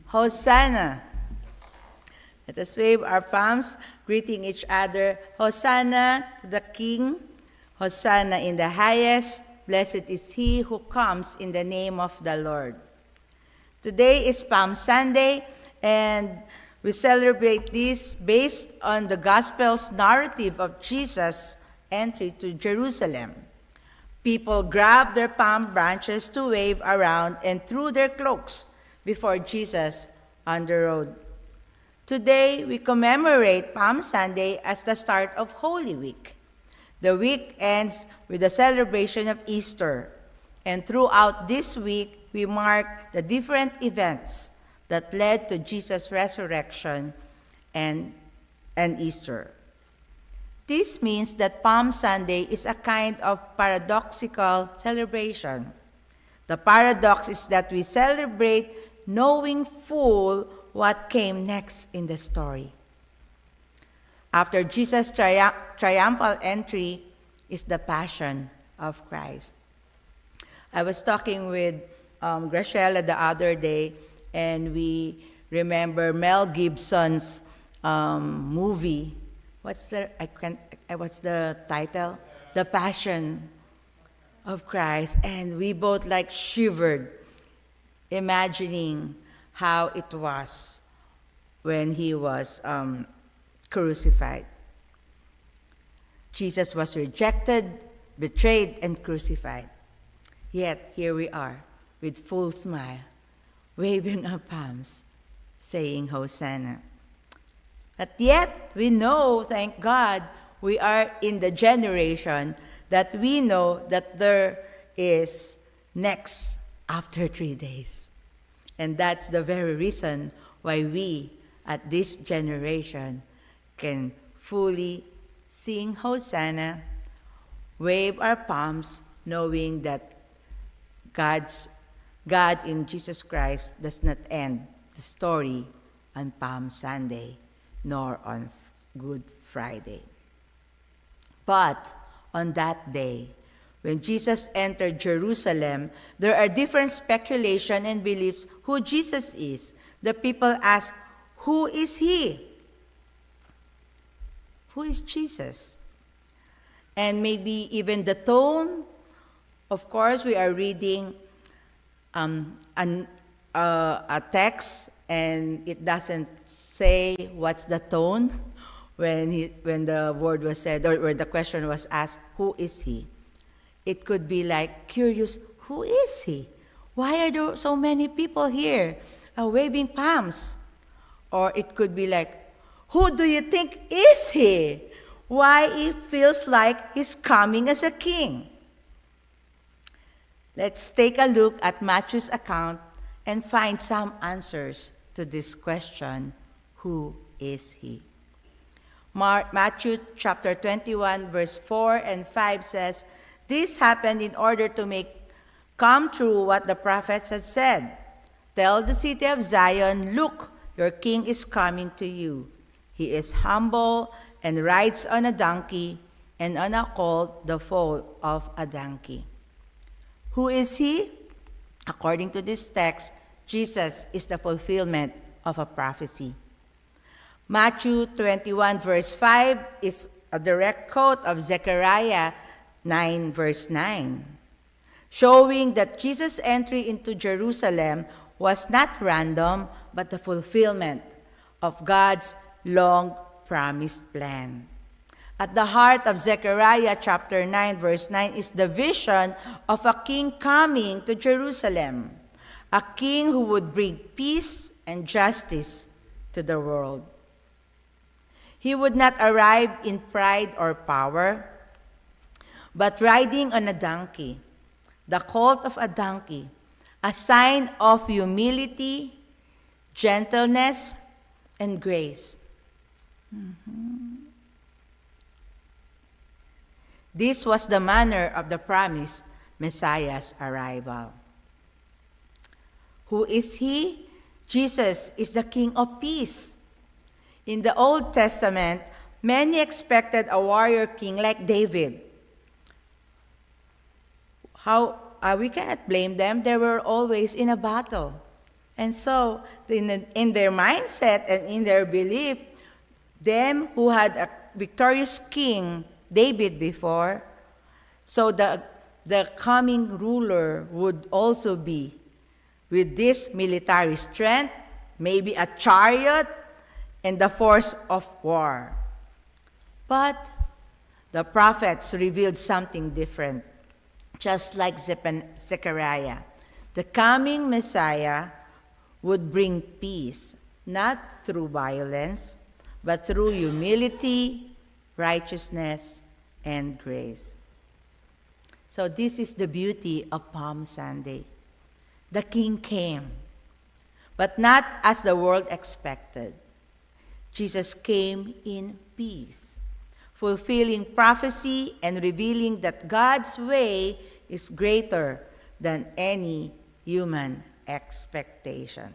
Hosanna. Let us wave our palms, greeting each other. Hosanna to the King. Hosanna in the highest. Blessed is he who comes in the name of the Lord. Today is Palm Sunday, and we celebrate this based on the Gospel's narrative of Jesus' entry to Jerusalem. People grabbed their palm branches to wave around and threw their cloaks before Jesus on the road. Today, we commemorate Palm Sunday as the start of Holy Week. The week ends with the celebration of Easter, and throughout this week, we mark the different events that led to Jesus' resurrection and Easter. This means that Palm Sunday is a kind of paradoxical celebration. The paradox is that we celebrate knowing full what came next in the story. After Jesus' triumphal entry is the Passion of Christ. I was talking with Graciela the other day, and we remember Mel Gibson's movie. What's the title? The Passion of Christ. And we both shivered, imagining how it was when he was crucified. Jesus was rejected, betrayed, and crucified. Yet here we are with full smile, waving our palms, saying Hosanna. But yet we know, thank God, we are in the generation that we know that there is next after 3 days. And that's the very reason why we, at this generation, can fully sing Hosanna, wave our palms, knowing that God in Jesus Christ does not end the story on Palm Sunday, nor on Good Friday. But on that day, when Jesus entered Jerusalem, there are different speculation and beliefs who Jesus is. The people ask, who is he? Who is Jesus? And maybe even the tone. Of course, we are reading a text, and it doesn't say what's the tone when the word was said, or when the question was asked, who is he? It could be curious, who is he? Why are there so many people here waving palms? Or it could be who do you think is he? Why it feels like he's coming as a king? Let's take a look at Matthew's account and find some answers to this question, who is he? Matthew chapter 21, verse 4 and 5 says, this happened in order to make come true what the prophets had said. Tell the city of Zion, look, your king is coming to you. He is humble and rides on a donkey, and on a colt, the foal of a donkey. Who is he? According to this text, Jesus is the fulfillment of a prophecy. Matthew 21, verse 5 is a direct quote of Zechariah 9, verse 9, showing that Jesus' entry into Jerusalem was not random, but the fulfillment of God's long-promised plan. At the heart of Zechariah chapter 9, verse 9 is the vision of a king coming to Jerusalem, a king who would bring peace and justice to the world. He would not arrive in pride or power, but riding on a donkey, the colt of a donkey, a sign of humility, gentleness, and grace. This was the manner of the promised Messiah's arrival. Who is he? Jesus is the King of Peace. In the Old Testament, many expected a warrior king like David. We cannot blame them. They were always in a battle. And so, in their mindset and in their belief, them who had a victorious king, David, before, so the coming ruler would also be with this military strength, maybe a chariot, and the force of war. But the prophets revealed something different, just like Zechariah. The coming Messiah would bring peace, not through violence, but through humility, righteousness, and grace. So this is the beauty of Palm Sunday. The King came, but not as the world expected. Jesus came in peace, fulfilling prophecy and revealing that God's way is greater than any human expectation.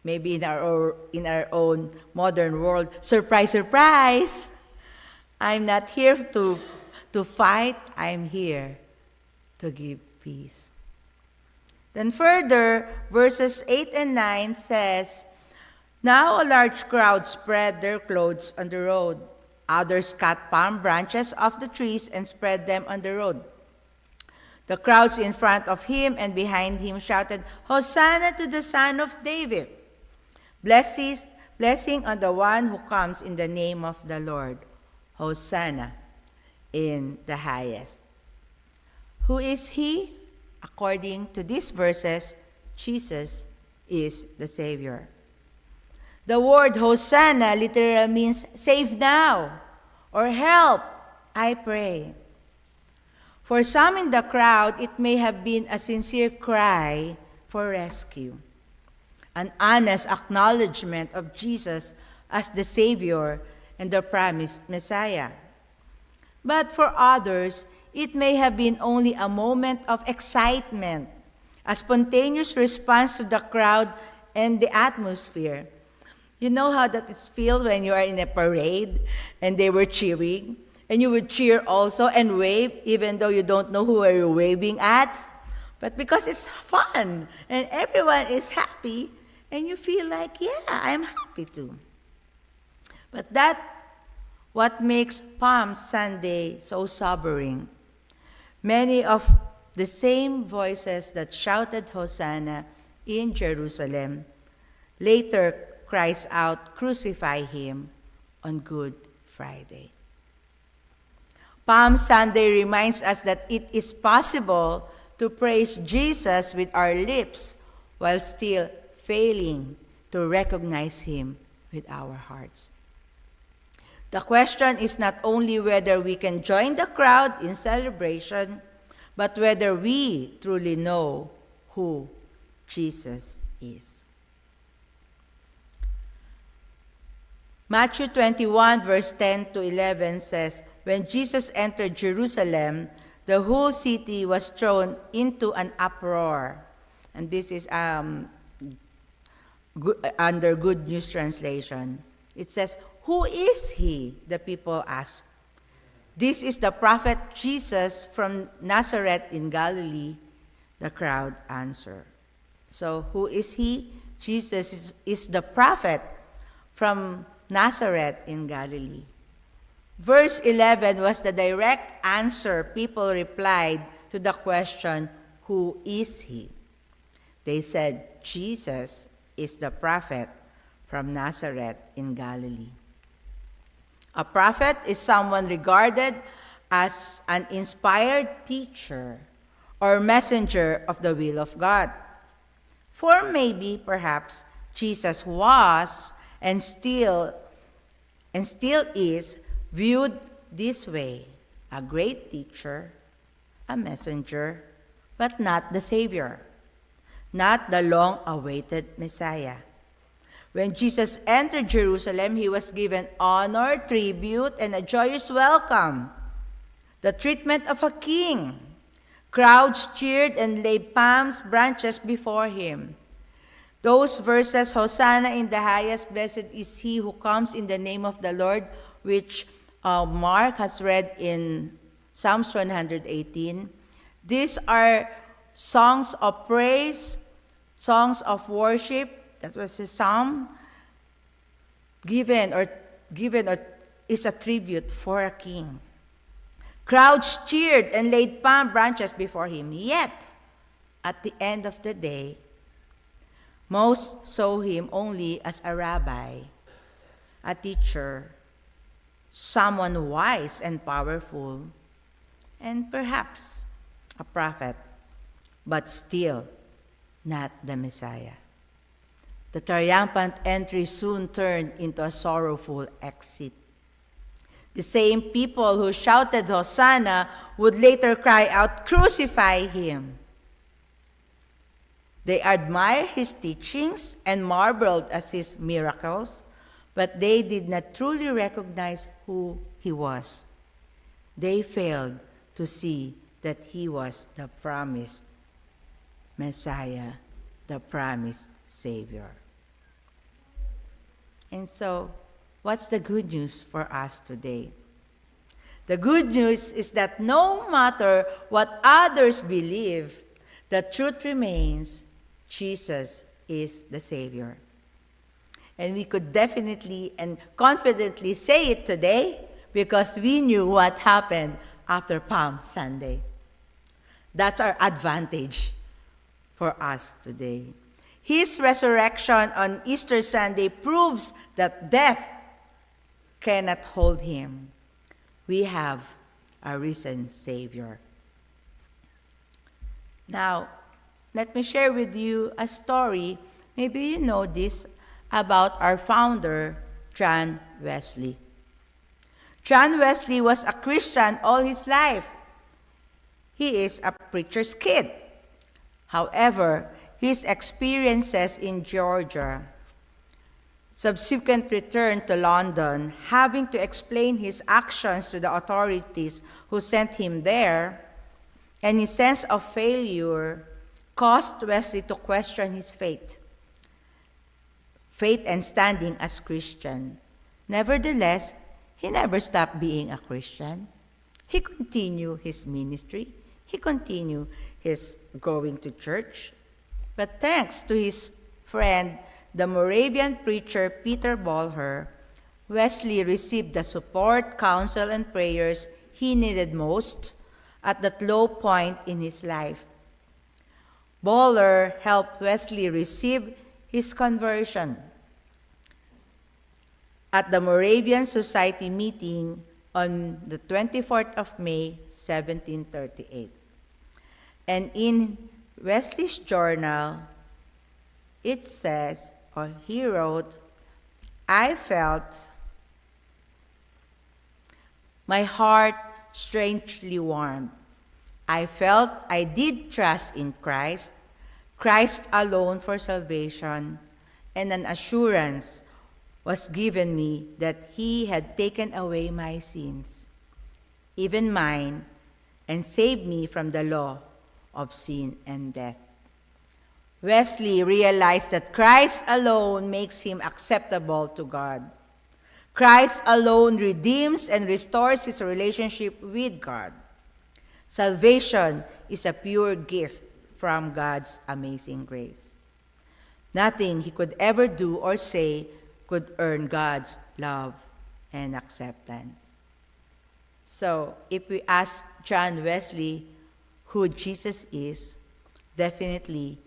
Maybe in our own modern world, surprise, surprise! I'm not here to fight, I'm here to give peace. Then further, verses 8 and 9 says, "Now a large crowd spread their clothes on the road. Others cut palm branches off the trees and spread them on the road. The crowds in front of him and behind him shouted, 'Hosanna to the Son of David! Blessing on the one who comes in the name of the Lord. Hosanna in the highest.'" Who is he? According to these verses, Jesus is the Savior. The word Hosanna literally means save now or help, I pray. For some in the crowd, it may have been a sincere cry for rescue, an honest acknowledgement of Jesus as the Savior and the promised Messiah. But for others, it may have been only a moment of excitement, a spontaneous response to the crowd and the atmosphere. You know how that is feel when you are in a parade and they were cheering, and you would cheer also and wave even though you don't know who are you waving at? But because it's fun and everyone is happy, and you feel like, yeah, I'm happy too. But that's what makes Palm Sunday so sobering. Many of the same voices that shouted Hosanna in Jerusalem later cries out, "Crucify him," on Good Friday. Palm Sunday reminds us that it is possible to praise Jesus with our lips while still failing to recognize him with our hearts. The question is not only whether we can join the crowd in celebration, but whether we truly know who Jesus is. Matthew 21, verse 10 to 11 says, "When Jesus entered Jerusalem, the whole city was thrown into an uproar." And this is under Good News Translation. It says, "Who is he?" the people asked. "This is the prophet Jesus from Nazareth in Galilee," the crowd answered. So who is he? Jesus is the prophet from Nazareth in Galilee. Verse 11 was the direct answer people replied to the question, "Who is he?" They said, "Jesus is the prophet from Nazareth in Galilee." A prophet is someone regarded as an inspired teacher or messenger of the will of God. For maybe, perhaps, Jesus was and still is viewed this way: a great teacher, a messenger, but not the Savior, not the long-awaited Messiah. When Jesus entered Jerusalem, he was given honor, tribute, and a joyous welcome, the treatment of a king. Crowds cheered and laid palm branches before him. Those verses, "Hosanna in the highest, blessed is he who comes in the name of the Lord," which Mark has read in Psalms 118, these are songs of praise songs of worship, that was a psalm, given or is a tribute for a king. Crowds cheered and laid palm branches before him. Yet, at the end of the day, most saw him only as a rabbi, a teacher, someone wise and powerful, and perhaps a prophet, but still not the Messiah. The triumphant entry soon turned into a sorrowful exit. The same people who shouted Hosanna would later cry out, "Crucify him." They admired his teachings and marveled at his miracles, but they did not truly recognize who he was. They failed to see that he was the promised Messiah, the promised Savior. And so, what's the good news for us today? The good news is that no matter what others believe, the truth remains: Jesus is the Savior. And we could definitely and confidently say it today because we knew what happened after Palm Sunday. That's our advantage for us today. His resurrection on Easter Sunday proves that death cannot hold him. We have a risen Savior. Now, let me share with you a story. Maybe you know this about our founder, John Wesley. John Wesley was a Christian all his life. He is a preacher's kid. However, his experiences in Georgia, subsequent return to London, having to explain his actions to the authorities who sent him there, and his sense of failure caused Wesley to question his faith and standing as Christian. Nevertheless, he never stopped being a Christian. He continued his ministry. He continued his going to church. But thanks to his friend, the Moravian preacher Peter Bolher, Wesley received the support, counsel, and prayers he needed most at that low point in his life. Bolher helped Wesley receive his conversion at the Moravian Society meeting on the 24th of May, 1738. And in Wesley's journal, it says, or he wrote, "I felt my heart strangely warmed. I felt I did trust in Christ, Christ alone for salvation, and an assurance was given me that he had taken away my sins, even mine, and saved me from the law of sin and death." Wesley realized that Christ alone makes him acceptable to God. Christ alone redeems and restores his relationship with God. Salvation is a pure gift from God's amazing grace. Nothing he could ever do or say could earn God's love and acceptance. So, if we ask John Wesley who Jesus is, definitely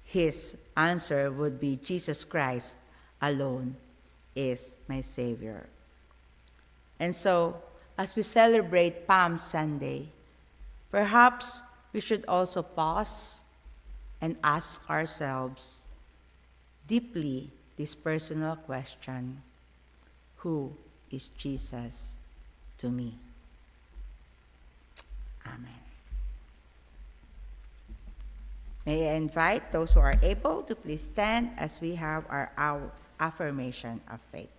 his answer would be Jesus Christ alone is my Savior. And so, as we celebrate Palm Sunday, perhaps we should also pause and ask ourselves deeply this personal question: who is Jesus to me? Amen. May I invite those who are able to please stand as we have our affirmation of faith.